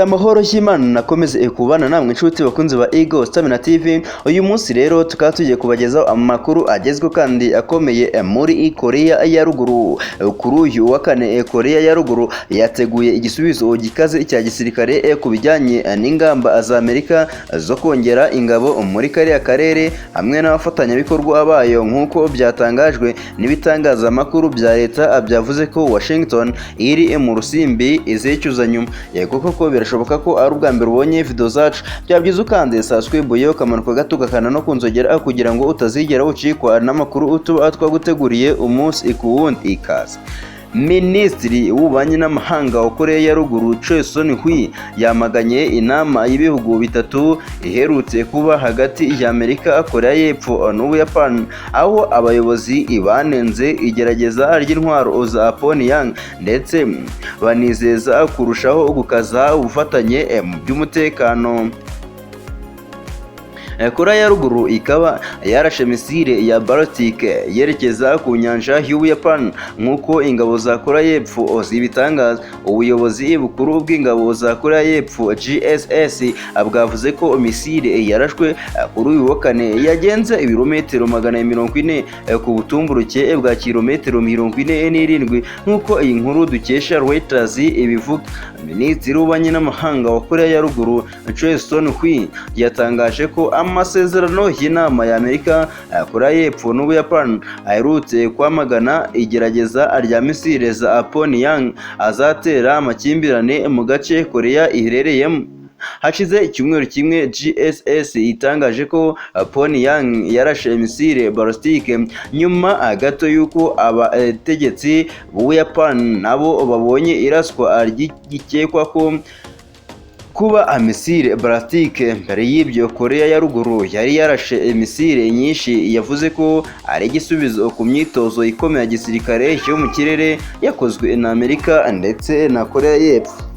Amahoro y'Imana nakomeze kubana namwe inshuti bakunze ba Yicotsemo TV. Uyu munsi rero tukaba tugiye kubagezaho amakuru agezweho kandi akomeye muri Korea ya Ruguru. Kuri uyu wa kane Korea ya Ruguru yateguye igisubizo gikaze cya gisirikare ku bijyanye n'ingamba za Amerika zo kongera ingabo muri kariya karere hamwe n'abafatanyabikorwa bayo, nk'uko byatangajwe n'ibitangazamakuru bya leta byavuze ko Washington iri mu rusimbi izecyuza nyuma. Yego koko birashoboka ko ari ubwa mbere ubonye video zacu, byabyiza ukande subscribe yo kamanuka gato gakana no kunzogera kugira ngo utazigera ucikwa n'amakuru tuba twaguteguriye umunsi ku wundi. Ikaze. Minisitiri w'ububanyi n'amahanga wa Korea ya Ruguru Hui yamaganye inama y'ibihugu bitatu iherutse kuba hagati ya Amerika, Korea y'Epfo n'Ubuyapani, aho abayobozi banenze igerageza ry'intwaro za Pyongyang ndetse banizeza kurushaho gukaza ubufatanye mu by'umutekano. Korea ya Ruguru ikaba yarashe misile ya Baltic yerekeza ku nyanja y'Ubuyapani, nk'uko ingabo za Korea y'Epfo zibitangaza. Ubuyobozi bukuru bw'ingabo za Korea y'Epfo GSS bwavuze ko misile yarashwe kuri uyu wa kane yagenze ibirometero 140 ku butumburuke bwa kilometero 47, nk'uko iyi nkuru dukesha Reuters ibivuga. Minisitiri w'ububanyi n'amahanga wa Korea ya Ruguru Hui yatangaje ko amasezerano y'inama ya Amerika, Korea y'Epfo n'Ubuyapani aherutse kwamagana igerageza rya misile za Pyongyang azatera amakimbirane mu gace Korea iherereyemo. Hashize icyumweru kimwe GSS itangaje ko Pyongyang yarashe misile balistike nyuma gato y'uko abategetsi b'Ubuyapani nabo babonye iraswa ry'igikekwa ko kuba misile balistike. Mbere y'ibyo Korea ya Ruguru yari yarashe misile nyinshi, yavuze ko ari igisubizo ku myitozo ikomeye ya gisirikare yo mu kirere yakozwe na Amerika ndetse na Korea y'Epfo.